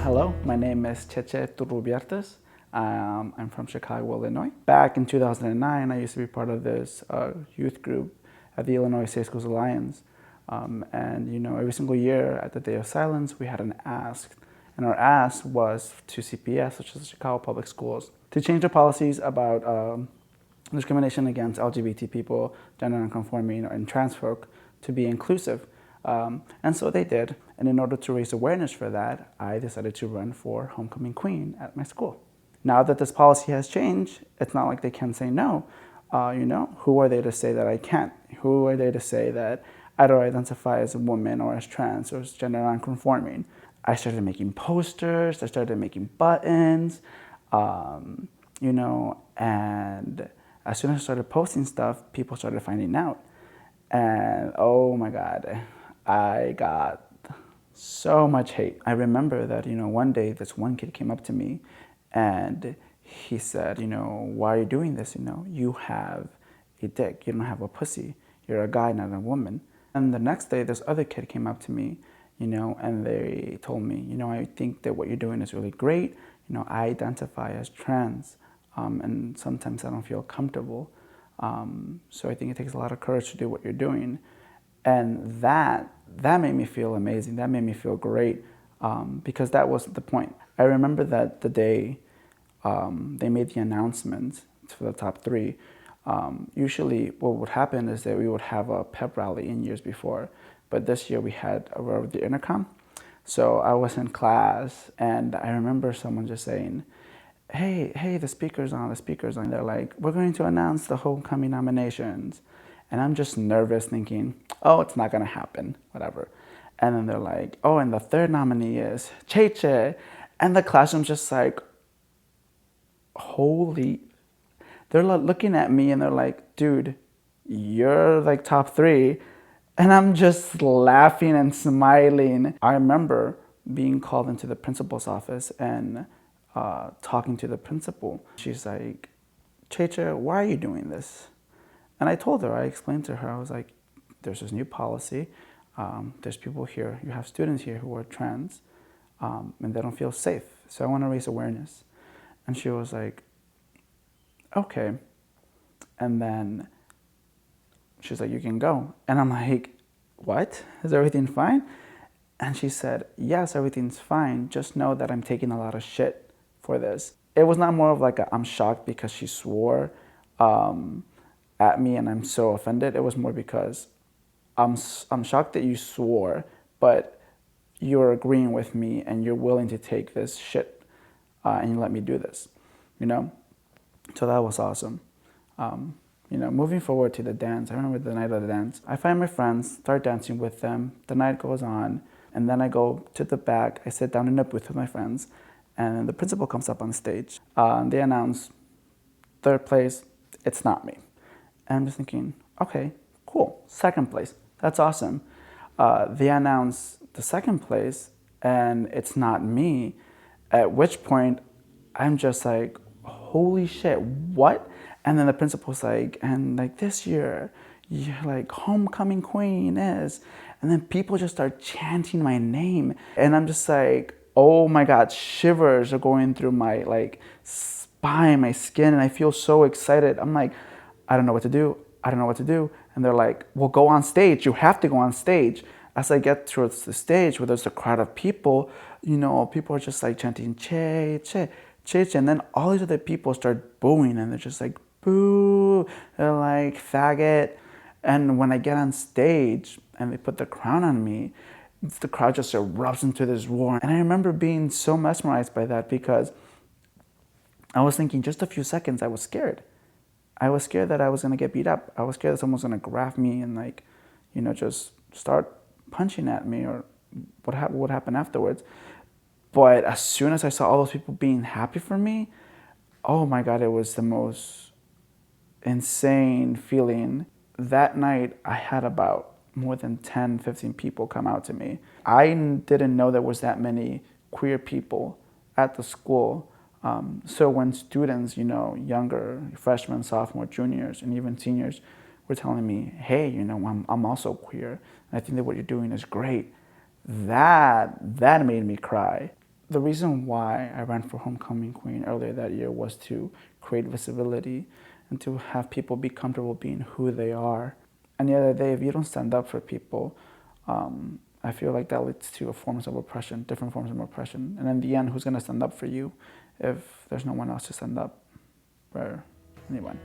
Hello, my name is Turrubiartez. I'm from Chicago, Illinois. Back in 2009, I used to be part of this youth group at the Illinois Safe Schools Alliance. And every single year at the Day of Silence, we had an ask. And our ask was to CPS, which is the Chicago Public Schools, to change the policies about discrimination against LGBT people, gender nonconforming, and trans folk to be inclusive. And so they did. And in order to raise awareness for that, I decided to run for homecoming queen at my school. Now that this policy has changed, it's not like they can say no. Who are they to say that I can't? Who are they to say that I don't identify as a woman or as trans or as gender nonconforming? I started making posters, I started making buttons, and as soon as I started posting stuff, people started finding out. And oh my God, I got so much hate. I remember that, one day this one kid came up to me and he said, why are you doing this? You have a dick, you don't have a pussy. You're a guy, not a woman. And the next day, this other kid came up to me, and they told me, I think that what you're doing is really great. I identify as trans, and sometimes I don't feel comfortable. So I think it takes a lot of courage to do what you're doing. And that made me feel amazing. That made me feel great, because that wasn't the point. I remember that the day they made the announcement for the top three, usually what would happen is that we would have a pep rally in years before, but this year we had over the intercom. So I was in class and I remember someone just saying, hey, the speaker's on. They're like, we're going to announce the homecoming nominations. And I'm just nervous thinking, oh, it's not gonna happen, whatever. And then they're like, oh, and the third nominee is Cheche. And the classroom's just like, holy. They're looking at me and they're like, dude, you're like top three. And I'm just laughing and smiling. I remember being called into the principal's office and talking to the principal. She's like, Cheche, why are you doing this? And I told her, I explained to her, I was like, there's this new policy. There's people here, you have students here who are trans, and they don't feel safe. So I want to raise awareness. And she was like, okay. And then she's like, you can go. And I'm like, what? Is everything fine? And she said, yes, everything's fine. Just know that I'm taking a lot of shit for this. It was not more of like I'm shocked because she swore at me and I'm so offended. It was more because I'm shocked that you swore, but you're agreeing with me and you're willing to take this shit and you let me do this, So that was awesome. Moving forward to the dance, I remember the night of the dance. I find my friends, start dancing with them. The night goes on, and then I go to the back. I sit down in a booth with my friends, and the principal comes up on stage. They announce third place, it's not me. And I'm just thinking, okay, cool, second place, that's awesome. They announce the second place, and it's not me, at which point I'm just like, holy shit, what? And then the principal's like, and like this year, you're like homecoming queen is, and then people just start chanting my name. And I'm just like, oh my God, shivers are going through my like spine, my skin, and I feel so excited. I'm like, I don't know what to do. And they're like, well, go on stage. You have to go on stage. As I get towards the stage where there's a crowd of people, people are just like chanting, che, che, che, che. And then all these other people start booing and they're just like, boo. They're like, faggot. And when I get on stage and they put the crown on me, the crowd just erupts into this roar. And I remember being so mesmerized by that because I was thinking just a few seconds, I was scared. I was scared that I was going to get beat up. I was scared that someone was going to grab me and just start punching at me or what would happen afterwards. But as soon as I saw all those people being happy for me, oh my God, it was the most insane feeling. That night, I had about more than 10, 15 people come out to me. I didn't know there was that many queer people at the school. So when students, younger, freshmen, sophomore, juniors, and even seniors were telling me, hey, I'm also queer, and I think that what you're doing is great, that made me cry. the reason why I ran for homecoming queen earlier that year was to create visibility and to have people be comfortable being who they are. And the other day, if you don't stand up for people, I feel like that leads to forms of oppression, different forms of oppression. And in the end, who's going to stand up for you if there's no one else to stand up for anyone?